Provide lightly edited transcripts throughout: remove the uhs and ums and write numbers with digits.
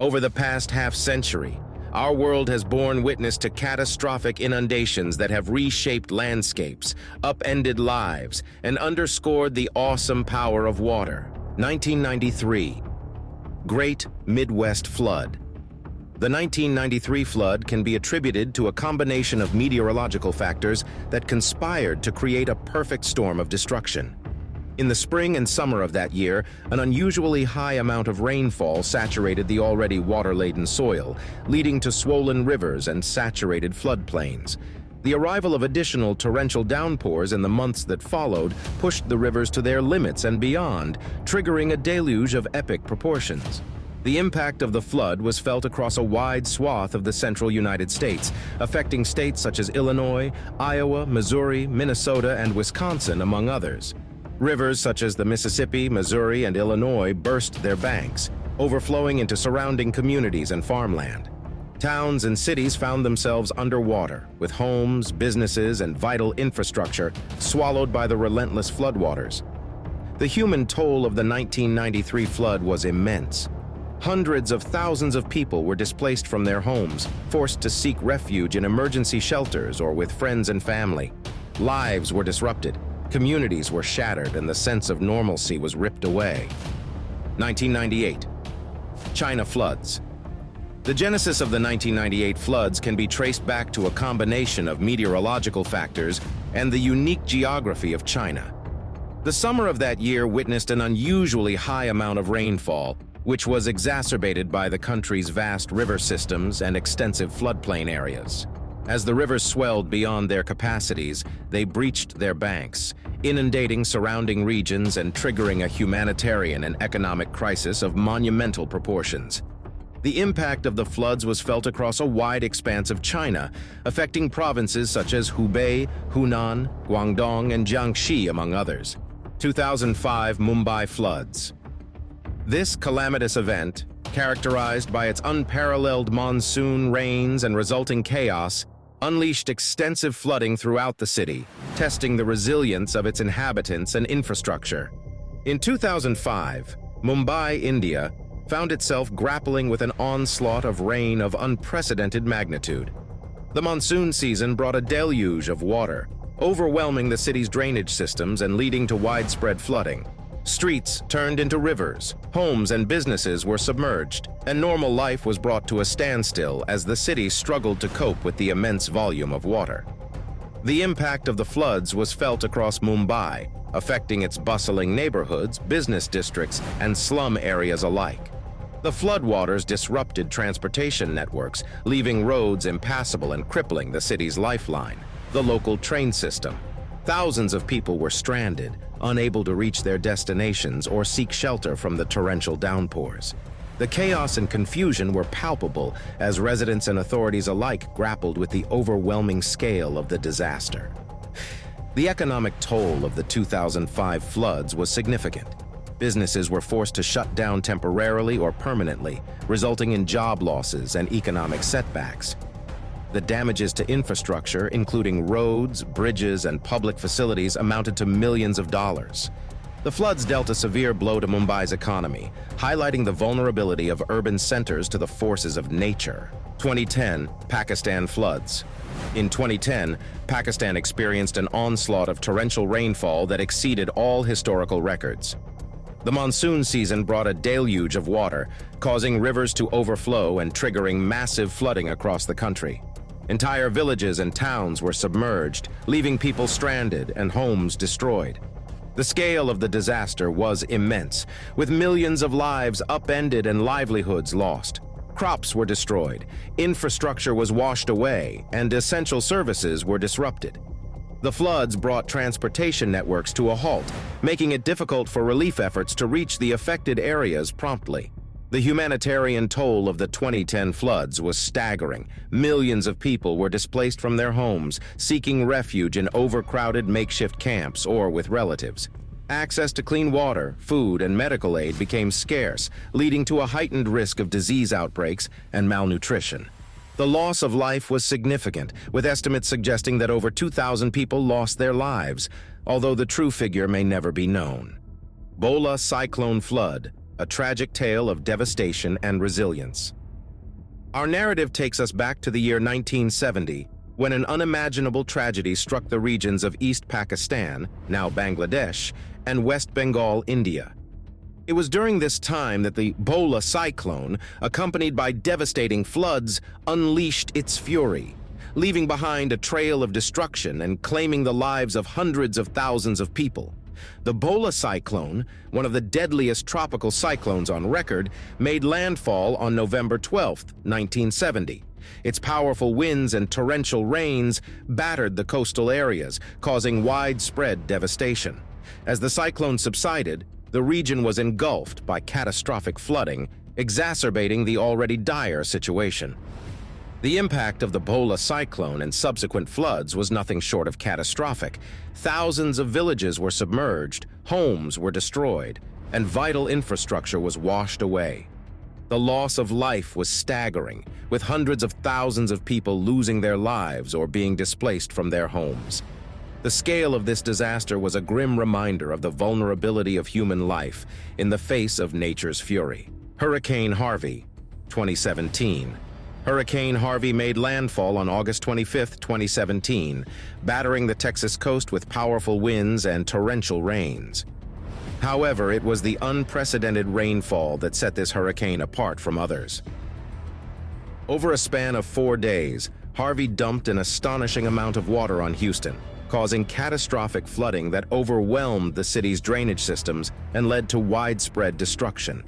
Over the past half-century, our world has borne witness to catastrophic inundations that have reshaped landscapes, upended lives, and underscored the awesome power of water. 1993. Great Midwest Flood. The 1993 flood can be attributed to a combination of meteorological factors that conspired to create a perfect storm of destruction. In the spring and summer of that year, an unusually high amount of rainfall saturated the already water-laden soil, leading to swollen rivers and saturated floodplains. The arrival of additional torrential downpours in the months that followed pushed the rivers to their limits and beyond, triggering a deluge of epic proportions. The impact of the flood was felt across a wide swath of the central United States, affecting states such as Illinois, Iowa, Missouri, Minnesota, and Wisconsin, among others. Rivers such as the Mississippi, Missouri, and Illinois burst their banks, overflowing into surrounding communities and farmland. Towns and cities found themselves underwater, with homes, businesses, and vital infrastructure swallowed by the relentless floodwaters. The human toll of the 1993 flood was immense. Hundreds of thousands of people were displaced from their homes, forced to seek refuge in emergency shelters or with friends and family. Lives were disrupted, communities were shattered, and the sense of normalcy was ripped away. 1998. China floods. The genesis of the 1998 floods can be traced back to a combination of meteorological factors and the unique geography of China. The summer of that year witnessed an unusually high amount of rainfall, which was exacerbated by the country's vast river systems and extensive floodplain areas. As the rivers swelled beyond their capacities, they breached their banks, inundating surrounding regions and triggering a humanitarian and economic crisis of monumental proportions. The impact of the floods was felt across a wide expanse of China, affecting provinces such as Hubei, Hunan, Guangdong, and Jiangxi, among others. 2005 Mumbai floods. This calamitous event, characterized by its unparalleled monsoon rains and resulting chaos, unleashed extensive flooding throughout the city, testing the resilience of its inhabitants and infrastructure. In 2005, Mumbai, India, found itself grappling with an onslaught of rain of unprecedented magnitude. The monsoon season brought a deluge of water, overwhelming the city's drainage systems and leading to widespread flooding. Streets turned into rivers, homes and businesses were submerged, and normal life was brought to a standstill as the city struggled to cope with the immense volume of water. The impact of the floods was felt across Mumbai, affecting its bustling neighborhoods, business districts, and slum areas alike. The floodwaters disrupted transportation networks, leaving roads impassable and crippling the city's lifeline, the local train system. Thousands of people were stranded, unable to reach their destinations or seek shelter from the torrential downpours. The chaos and confusion were palpable as residents and authorities alike grappled with the overwhelming scale of the disaster. The economic toll of the 2005 floods was significant. Businesses were forced to shut down temporarily or permanently, resulting in job losses and economic setbacks. The damages to infrastructure, including roads, bridges, and public facilities, amounted to millions of dollars. The floods dealt a severe blow to Mumbai's economy, highlighting the vulnerability of urban centers to the forces of nature. 2010 Pakistan floods. In 2010, Pakistan experienced an onslaught of torrential rainfall that exceeded all historical records. The monsoon season brought a deluge of water, causing rivers to overflow and triggering massive flooding across the country. Entire villages and towns were submerged, leaving people stranded and homes destroyed. The scale of the disaster was immense, with millions of lives upended and livelihoods lost. Crops were destroyed, infrastructure was washed away, and essential services were disrupted. The floods brought transportation networks to a halt, making it difficult for relief efforts to reach the affected areas promptly. The humanitarian toll of the 2010 floods was staggering. Millions of people were displaced from their homes, seeking refuge in overcrowded makeshift camps or with relatives. Access to clean water, food, and medical aid became scarce, leading to a heightened risk of disease outbreaks and malnutrition. The loss of life was significant, with estimates suggesting that over 2,000 people lost their lives, although the true figure may never be known. Bola cyclone flood. a tragic tale of devastation and resilience. Our narrative takes us back to the year 1970, when an unimaginable tragedy struck the regions of East Pakistan, now Bangladesh, and West Bengal, India. It was during this time that the Bola cyclone, accompanied by devastating floods, unleashed its fury, leaving behind a trail of destruction and claiming the lives of hundreds of thousands of people. The Bola cyclone, one of the deadliest tropical cyclones on record, made landfall on November 12, 1970. Its powerful winds and torrential rains battered the coastal areas, causing widespread devastation. As the cyclone subsided, the region was engulfed by catastrophic flooding, exacerbating the already dire situation. The impact of the Bola cyclone and subsequent floods was nothing short of catastrophic. Thousands of villages were submerged, homes were destroyed, and vital infrastructure was washed away. The loss of life was staggering, with hundreds of thousands of people losing their lives or being displaced from their homes. The scale of this disaster was a grim reminder of the vulnerability of human life in the face of nature's fury. Hurricane Harvey, 2017. Hurricane Harvey made landfall on August 25, 2017, battering the Texas coast with powerful winds and torrential rains. However, it was the unprecedented rainfall that set this hurricane apart from others. Over a span of 4 days, Harvey dumped an astonishing amount of water on Houston, causing catastrophic flooding that overwhelmed the city's drainage systems and led to widespread destruction.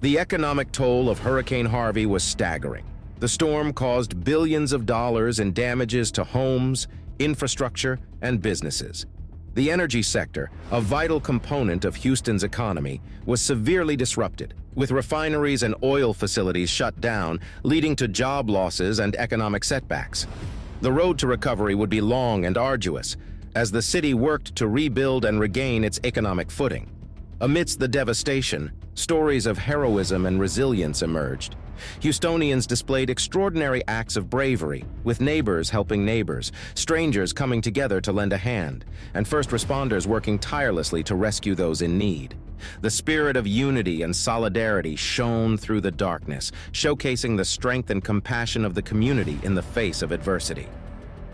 The economic toll of Hurricane Harvey was staggering. The storm caused billions of dollars in damages to homes, infrastructure, and businesses. The energy sector, a vital component of Houston's economy, was severely disrupted, with refineries and oil facilities shut down, leading to job losses and economic setbacks. The road to recovery would be long and arduous, as the city worked to rebuild and regain its economic footing. Amidst the devastation, stories of heroism and resilience emerged. Houstonians displayed extraordinary acts of bravery, with neighbors helping neighbors, strangers coming together to lend a hand, and first responders working tirelessly to rescue those in need. The spirit of unity and solidarity shone through the darkness, showcasing the strength and compassion of the community in the face of adversity.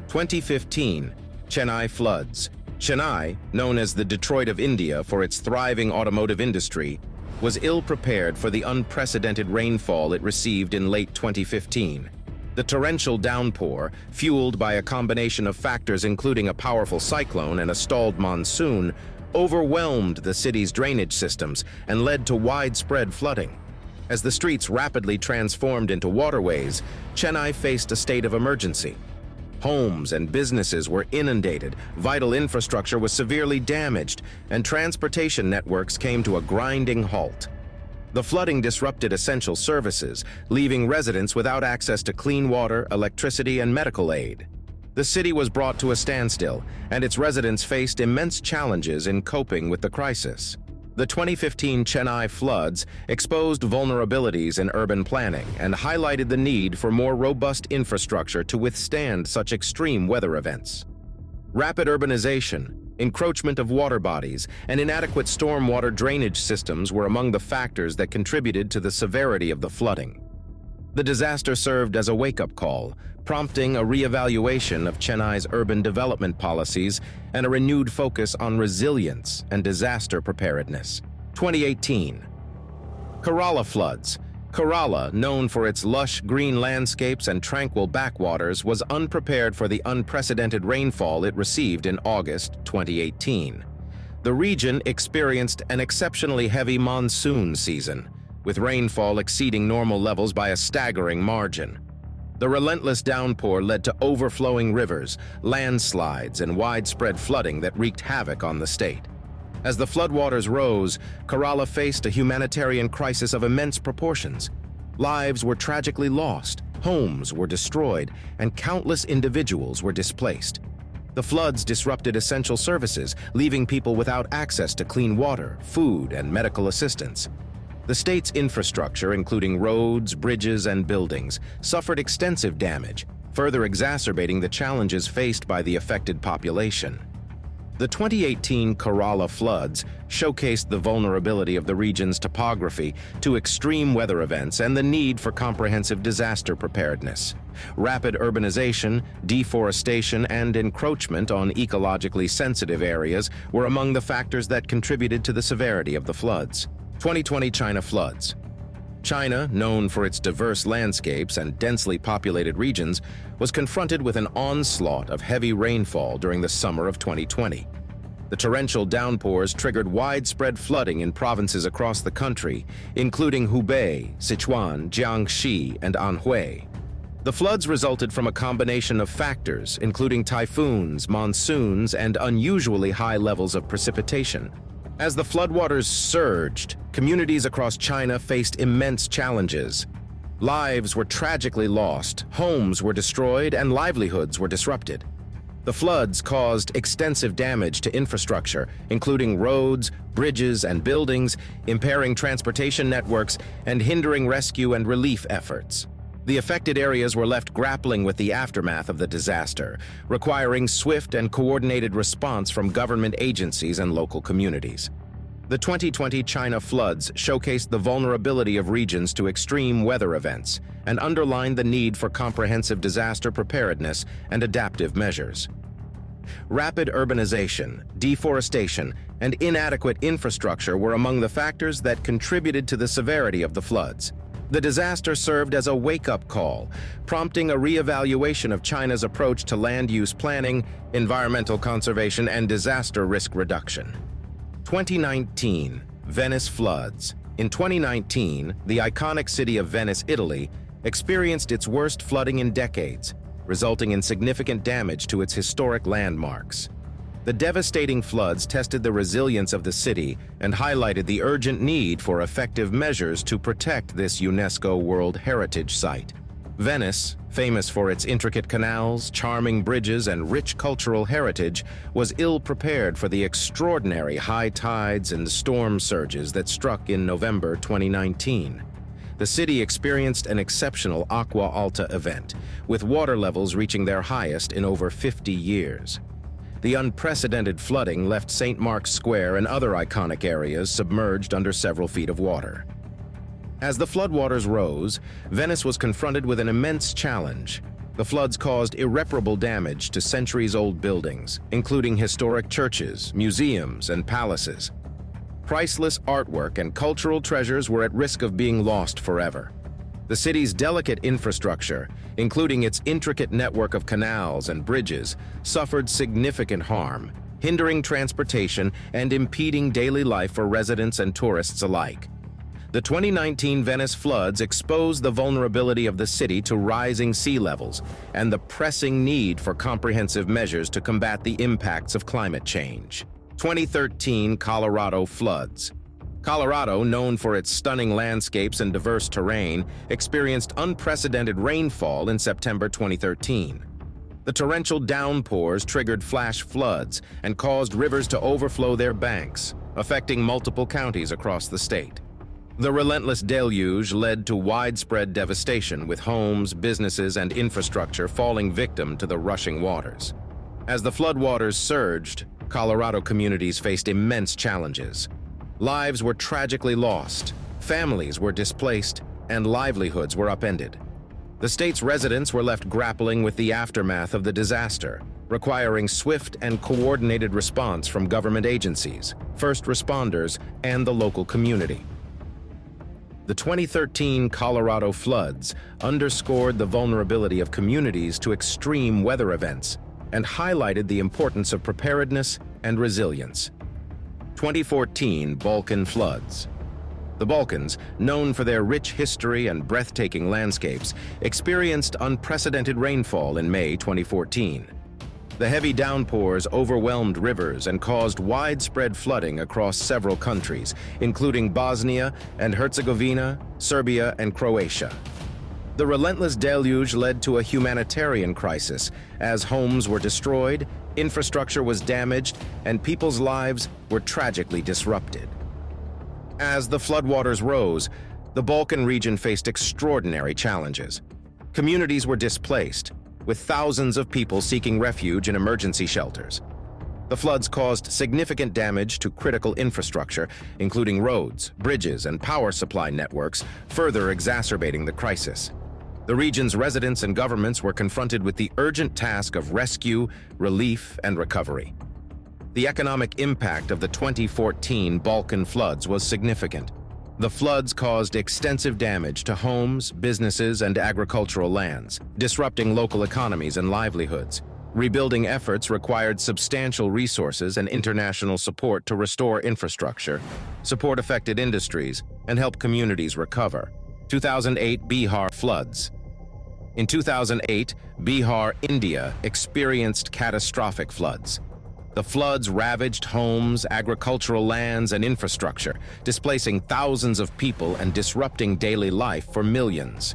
2015, Chennai floods. Chennai, known as the Detroit of India for its thriving automotive industry, was ill-prepared for the unprecedented rainfall it received in late 2015. The torrential downpour, fueled by a combination of factors including a powerful cyclone and a stalled monsoon, overwhelmed the city's drainage systems and led to widespread flooding. As the streets rapidly transformed into waterways, Chennai faced a state of emergency. Homes and businesses were inundated, vital infrastructure was severely damaged, and transportation networks came to a grinding halt. The flooding disrupted essential services, leaving residents without access to clean water, electricity, and medical aid. The city was brought to a standstill, and its residents faced immense challenges in coping with the crisis. The 2015 Chennai floods exposed vulnerabilities in urban planning and highlighted the need for more robust infrastructure to withstand such extreme weather events. Rapid urbanization, encroachment of water bodies, and inadequate stormwater drainage systems were among the factors that contributed to the severity of the flooding. The disaster served as a wake-up call, prompting a re-evaluation of Chennai's urban development policies and a renewed focus on resilience and disaster preparedness. 2018. Kerala floods. Kerala, known for its lush green landscapes and tranquil backwaters, was unprepared for the unprecedented rainfall it received in August 2018. The region experienced an exceptionally heavy monsoon season, with rainfall exceeding normal levels by a staggering margin. The relentless downpour led to overflowing rivers, landslides, and widespread flooding that wreaked havoc on the state. As the floodwaters rose, Kerala faced a humanitarian crisis of immense proportions. Lives were tragically lost, homes were destroyed, and countless individuals were displaced. The floods disrupted essential services, leaving people without access to clean water, food, and medical assistance. The state's infrastructure, including roads, bridges, and buildings, suffered extensive damage, further exacerbating the challenges faced by the affected population. The 2018 Kerala floods showcased the vulnerability of the region's topography to extreme weather events and the need for comprehensive disaster preparedness. Rapid urbanization, deforestation, and encroachment on ecologically sensitive areas were among the factors that contributed to the severity of the floods. 2020 China floods. China, known for its diverse landscapes and densely populated regions, was confronted with an onslaught of heavy rainfall during the summer of 2020. The torrential downpours triggered widespread flooding in provinces across the country, including Hubei, Sichuan, Jiangxi, and Anhui. The floods resulted from a combination of factors, including typhoons, monsoons, and unusually high levels of precipitation. As the floodwaters surged, communities across China faced immense challenges. Lives were tragically lost, homes were destroyed, and livelihoods were disrupted. The floods caused extensive damage to infrastructure, including roads, bridges, and buildings, impairing transportation networks and hindering rescue and relief efforts. The affected areas were left grappling with the aftermath of the disaster, requiring swift and coordinated response from government agencies and local communities. The 2020 China floods showcased the vulnerability of regions to extreme weather events and underlined the need for comprehensive disaster preparedness and adaptive measures. Rapid urbanization, deforestation, and inadequate infrastructure were among the factors that contributed to the severity of the floods. The disaster served as a wake-up call, prompting a reevaluation of China's approach to land use planning, environmental conservation, and disaster risk reduction. 2019 Venice floods. In 2019, the iconic city of Venice, Italy, experienced its worst flooding in decades, resulting in significant damage to its historic landmarks. The devastating floods tested the resilience of the city and highlighted the urgent need for effective measures to protect this UNESCO World Heritage Site. Venice, famous for its intricate canals, charming bridges, and rich cultural heritage, was ill-prepared for the extraordinary high tides and storm surges that struck in November 2019. The city experienced an exceptional Acqua Alta event, with water levels reaching their highest in over 50 years. The unprecedented flooding left St. Mark's Square and other iconic areas submerged under several feet of water. As the floodwaters rose, Venice was confronted with an immense challenge. The floods caused irreparable damage to centuries-old buildings, including historic churches, museums, and palaces. Priceless artwork and cultural treasures were at risk of being lost forever. The city's delicate infrastructure, including its intricate network of canals and bridges, suffered significant harm, hindering transportation and impeding daily life for residents and tourists alike. The 2019 Venice floods exposed the vulnerability of the city to rising sea levels and the pressing need for comprehensive measures to combat the impacts of climate change. 2013 Colorado floods. Colorado, known for its stunning landscapes and diverse terrain, experienced unprecedented rainfall in September 2013. The torrential downpours triggered flash floods and caused rivers to overflow their banks, affecting multiple counties across the state. The relentless deluge led to widespread devastation, with homes, businesses, and infrastructure falling victim to the rushing waters. As the floodwaters surged, Colorado communities faced immense challenges. Lives were tragically lost, families were displaced, and livelihoods were upended. The state's residents were left grappling with the aftermath of the disaster, requiring swift and coordinated response from government agencies, first responders, and the local community. The 2013 Colorado floods underscored the vulnerability of communities to extreme weather events and highlighted the importance of preparedness and resilience. 2014 Balkan floods. The Balkans, known for their rich history and breathtaking landscapes, experienced unprecedented rainfall in May 2014. The heavy downpours overwhelmed rivers and caused widespread flooding across several countries, including Bosnia and Herzegovina, Serbia, and Croatia. The relentless deluge led to a humanitarian crisis, as homes were destroyed, infrastructure was damaged, and people's lives were tragically disrupted. As the floodwaters rose, the Balkan region faced extraordinary challenges. Communities were displaced, with thousands of people seeking refuge in emergency shelters. The floods caused significant damage to critical infrastructure, including roads, bridges, and power supply networks, further exacerbating the crisis. The region's residents and governments were confronted with the urgent task of rescue, relief, and recovery. The economic impact of the 2014 Balkan floods was significant. The floods caused extensive damage to homes, businesses, and agricultural lands, disrupting local economies and livelihoods. Rebuilding efforts required substantial resources and international support to restore infrastructure, support affected industries, and help communities recover. 2008 Bihar floods. In 2008, Bihar, India, experienced catastrophic floods. The floods ravaged homes, agricultural lands, and infrastructure, displacing thousands of people and disrupting daily life for millions.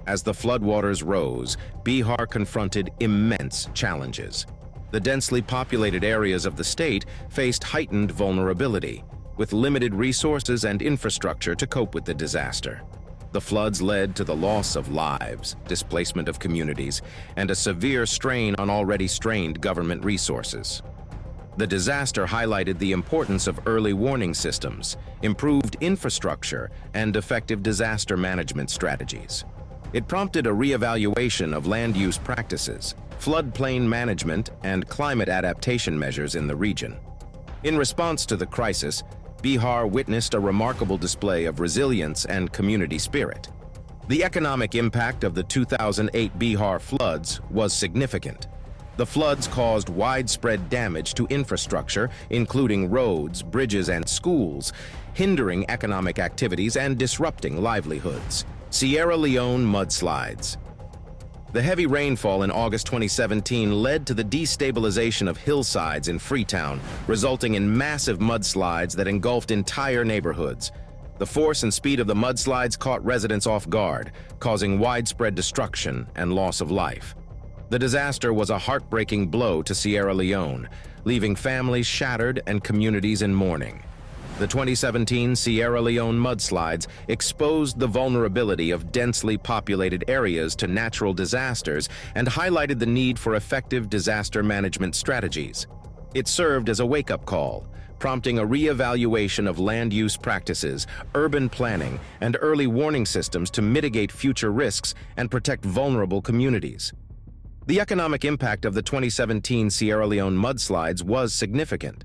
As the floodwaters rose, Bihar confronted immense challenges. The densely populated areas of the state faced heightened vulnerability, with limited resources and infrastructure to cope with the disaster. The floods led to the loss of lives, displacement of communities, and a severe strain on already strained government resources. The disaster highlighted the importance of early warning systems, improved infrastructure, and effective disaster management strategies. It prompted a reevaluation of land use practices, floodplain management, and climate adaptation measures in the region. In response to the crisis, Bihar witnessed a remarkable display of resilience and community spirit. The economic impact of the 2008 Bihar floods was significant. The floods caused widespread damage to infrastructure, including roads, bridges, and schools, hindering economic activities and disrupting livelihoods. Sierra Leone mudslides. The heavy rainfall in August 2017 led to the destabilization of hillsides in Freetown, resulting in massive mudslides that engulfed entire neighborhoods. The force and speed of the mudslides caught residents off guard, causing widespread destruction and loss of life. The disaster was a heartbreaking blow to Sierra Leone, leaving families shattered and communities in mourning. The 2017 Sierra Leone mudslides exposed the vulnerability of densely populated areas to natural disasters and highlighted the need for effective disaster management strategies. It served as a wake-up call, prompting a re-evaluation of land use practices, urban planning, and early warning systems to mitigate future risks and protect vulnerable communities. The economic impact of the 2017 Sierra Leone mudslides was significant.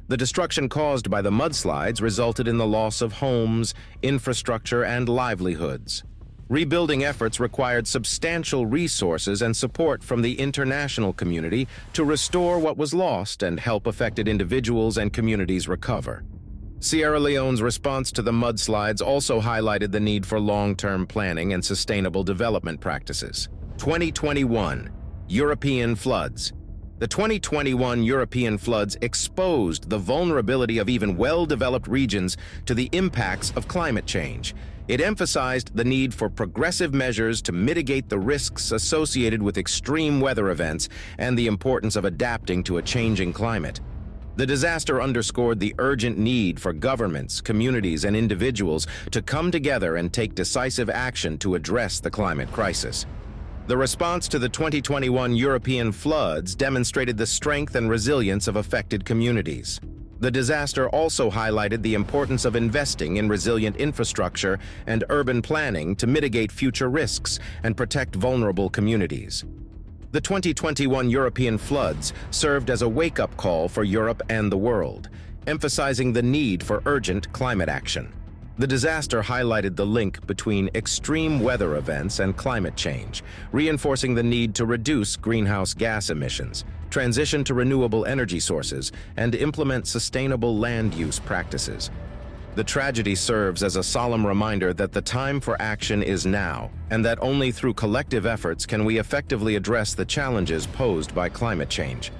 The destruction caused by the mudslides resulted in the loss of homes, infrastructure, and livelihoods. Rebuilding efforts required substantial resources and support from the international community to restore what was lost and help affected individuals and communities recover. Sierra Leone's response to the mudslides also highlighted the need for long-term planning and sustainable development practices. 2021 European floods. The 2021 European floods exposed the vulnerability of even well-developed regions to the impacts of climate change. It emphasized the need for progressive measures to mitigate the risks associated with extreme weather events and the importance of adapting to a changing climate. The disaster underscored the urgent need for governments, communities, and individuals to come together and take decisive action to address the climate crisis. The response to the 2021 European floods demonstrated the strength and resilience of affected communities. The disaster also highlighted the importance of investing in resilient infrastructure and urban planning to mitigate future risks and protect vulnerable communities. The 2021 European floods served as a wake-up call for Europe and the world, emphasizing the need for urgent climate action. The disaster highlighted the link between extreme weather events and climate change, reinforcing the need to reduce greenhouse gas emissions, transition to renewable energy sources, and implement sustainable land use practices. The tragedy serves as a solemn reminder that the time for action is now, and that only through collective efforts can we effectively address the challenges posed by climate change.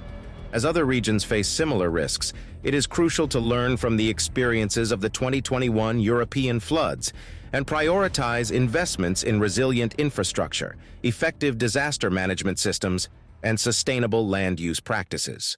As other regions face similar risks, it is crucial to learn from the experiences of the 2021 European floods and prioritize investments in resilient infrastructure, effective disaster management systems, and sustainable land use practices.